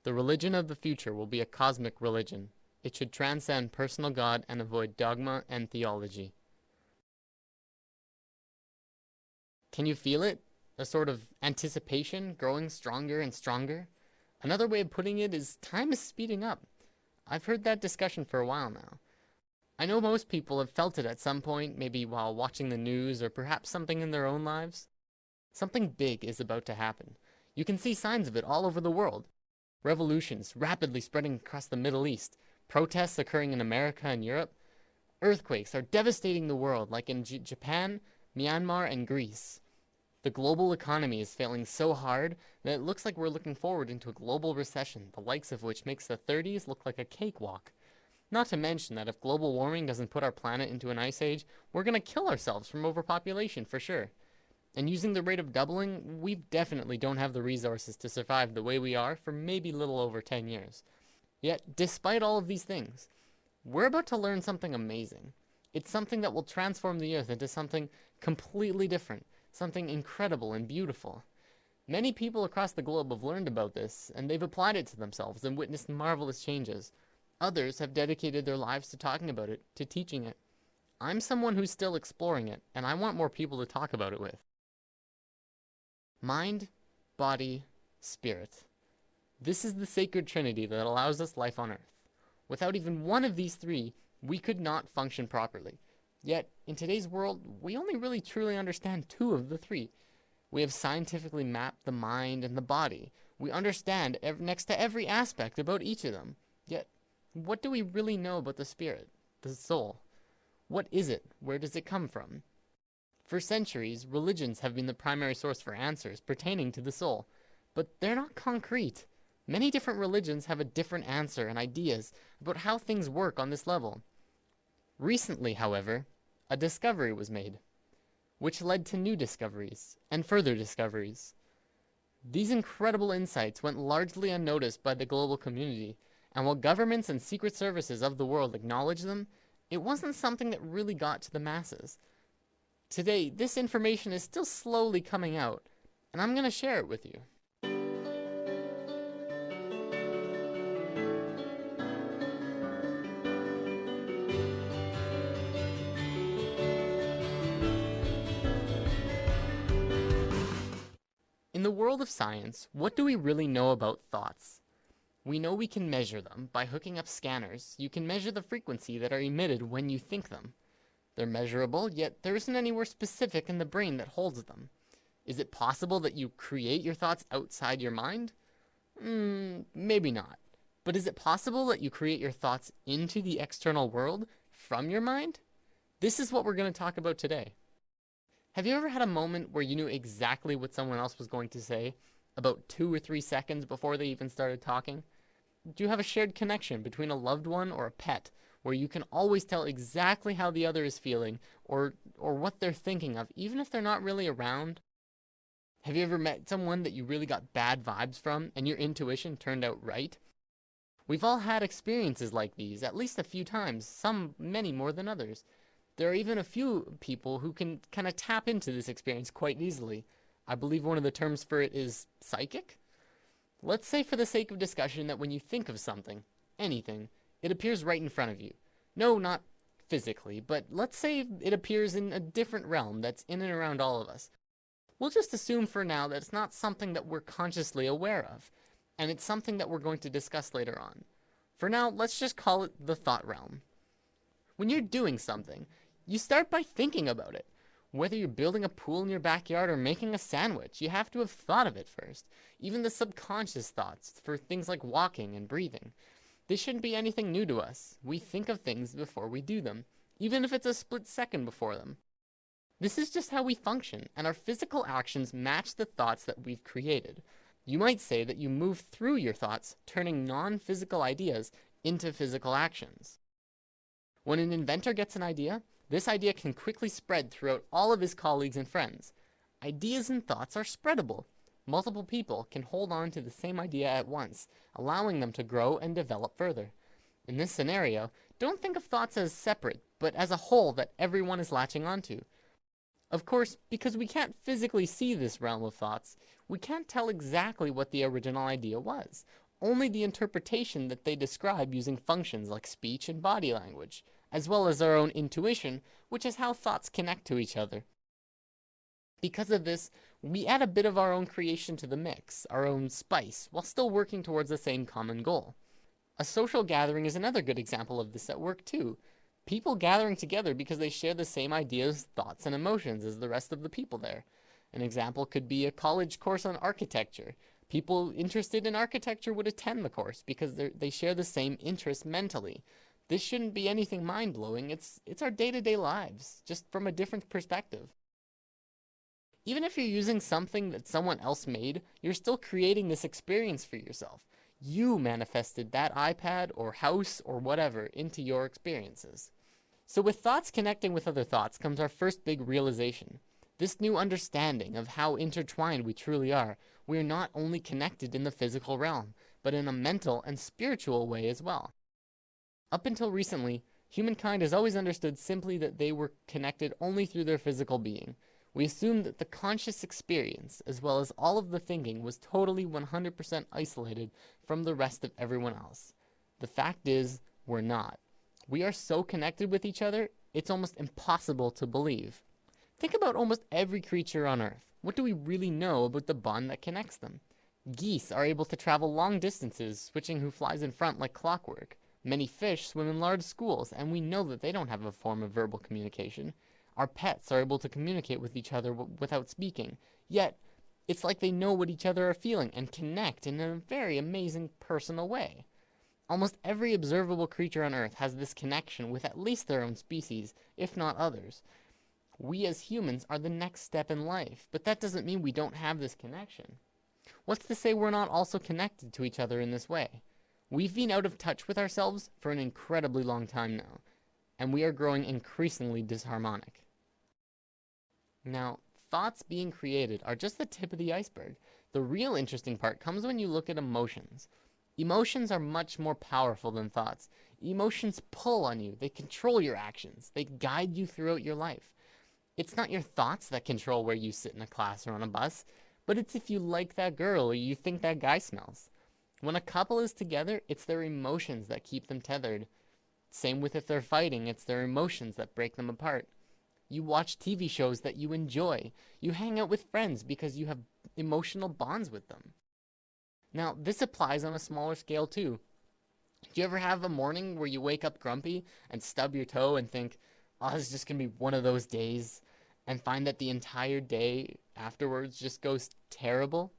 The religion of the future will be a cosmic religion. It should transcend personal God and avoid dogma and theology. Can you feel it? A sort of anticipation growing stronger and stronger? Another way of putting it is time is speeding up. I've heard that discussion for a while now. I know most people have felt it at some point, maybe while watching the news or perhaps something in their own lives. Something big is about to happen. You can see signs of it all over the world. Revolutions rapidly spreading across the Middle East, protests occurring in America and Europe. Earthquakes are devastating the world, like in Japan, Myanmar, and Greece. The global economy is failing so hard that it looks like we're looking forward into a global recession, the likes of which makes the 30s look like a cakewalk. Not to mention that if global warming doesn't put our planet into an ice age, we're going to kill ourselves from overpopulation for sure. And using the rate of doubling, we definitely don't have the resources to survive the way we are for maybe little over 10 years. Yet, despite all of these things, we're about to learn something amazing. It's something that will transform the Earth into something completely different, something incredible and beautiful. Many people across the globe have learned about this, and they've applied it to themselves and witnessed marvelous changes. Others have dedicated their lives to talking about it, to teaching it. I'm someone who's still exploring it, and I want more people to talk about it with. Mind, body, spirit. This is the sacred trinity that allows us life on Earth. Without even one of these three, we could not function properly. Yet, in today's world, we only really truly understand two of the three. We have scientifically mapped the mind and the body. We understand next to every aspect about each of them. Yet, what do we really know about the spirit, the soul? What is it? Where does it come from? For centuries, religions have been the primary source for answers pertaining to the soul, but they're not concrete. Many different religions have a different answer and ideas about how things work on this level. Recently, however, a discovery was made, which led to new discoveries and further discoveries. These incredible insights went largely unnoticed by the global community, and while governments and secret services of the world acknowledged them, it wasn't something that really got to the masses. Today, this information is still slowly coming out, and I'm going to share it with you. In the world of science, what do we really know about thoughts? We know we can measure them. By hooking up scanners, you can measure the frequency that are emitted when you think them. They're measurable, yet there isn't anywhere specific in the brain that holds them. Is it possible that you create your thoughts outside your mind? Maybe not. But is it possible that you create your thoughts into the external world from your mind? This is what we're going to talk about today. Have you ever had a moment where you knew exactly what someone else was going to say about 2 or 3 seconds before they even started talking? Do you have a shared connection between a loved one or a pet where you can always tell exactly how the other is feeling or what they're thinking of, even if they're not really around? Have you ever met someone that you really got bad vibes from and your intuition turned out right? We've all had experiences like these at least a few times, some many more than others. There are even a few people who can kind of tap into this experience quite easily. I believe one of the terms for it is psychic. Let's say for the sake of discussion that when you think of something, anything, it appears right in front of you. No, not physically, but let's say it appears in a different realm that's in and around all of us. We'll just assume for now that it's not something that we're consciously aware of, and it's something that we're going to discuss later on. For now, let's just call it the thought realm. When you're doing something, you start by thinking about it. Whether you're building a pool in your backyard or making a sandwich, you have to have thought of it first. Even the subconscious thoughts for things like walking and breathing. This shouldn't be anything new to us. We think of things before we do them, even if it's a split second before them. This is just how we function, and our physical actions match the thoughts that we've created. You might say that you move through your thoughts, turning non-physical ideas into physical actions. When an inventor gets an idea, this idea can quickly spread throughout all of his colleagues and friends. Ideas and thoughts are spreadable. Multiple people can hold on to the same idea at once, allowing them to grow and develop further. In this scenario, don't think of thoughts as separate, but as a whole that everyone is latching onto. Of course, because we can't physically see this realm of thoughts, we can't tell exactly what the original idea was. only the interpretation that they describe using functions like speech and body language, as well as our own intuition, which is how thoughts connect to each other. Because of this, we add a bit of our own creation to the mix, our own spice, while still working towards the same common goal. A social gathering is another good example of this at work too. People gathering together because they share the same ideas, thoughts, and emotions as the rest of the people there. An example could be a college course on architecture. People interested in architecture would attend the course because they share the same interests mentally. This shouldn't be anything mind-blowing. It's our day-to-day lives, just from a different perspective. Even if you're using something that someone else made, you're still creating this experience for yourself. You manifested that iPad or house or whatever into your experiences. So with thoughts connecting with other thoughts comes our first big realization. This new understanding of how intertwined we truly are. We are not only connected in the physical realm, but in a mental and spiritual way as well. Up until recently, humankind has always understood simply that they were connected only through their physical being. We assumed that the conscious experience, as well as all of the thinking, was totally 100% isolated from the rest of everyone else. The fact is, we're not. We are so connected with each other, it's almost impossible to believe. Think about almost every creature on Earth. What do we really know about the bond that connects them? Geese are able to travel long distances, switching who flies in front like clockwork. Many fish swim in large schools, and we know that they don't have a form of verbal communication. Our pets are able to communicate with each other without speaking, yet it's like they know what each other are feeling and connect in a very amazing personal way. Almost every observable creature on Earth has this connection with at least their own species, if not others. We as humans are the next step in life, but that doesn't mean we don't have this connection. What's to say we're not also connected to each other in this way? We've been out of touch with ourselves for an incredibly long time now, and we are growing increasingly disharmonic. Now, thoughts being created are just the tip of the iceberg. The real interesting part comes when you look at emotions. Emotions are much more powerful than thoughts. Emotions pull on you, they control your actions, they guide you throughout your life. It's not your thoughts that control where you sit in a class or on a bus, but it's if you like that girl or you think that guy smells. When a couple is together, it's their emotions that keep them tethered. Same with if they're fighting, it's their emotions that break them apart. You watch TV shows that you enjoy. You hang out with friends because you have emotional bonds with them. Now, this applies on a smaller scale too. Do you ever have a morning where you wake up grumpy and stub your toe and think, oh, this is just going to be one of those days, and find that the entire day afterwards just goes terrible?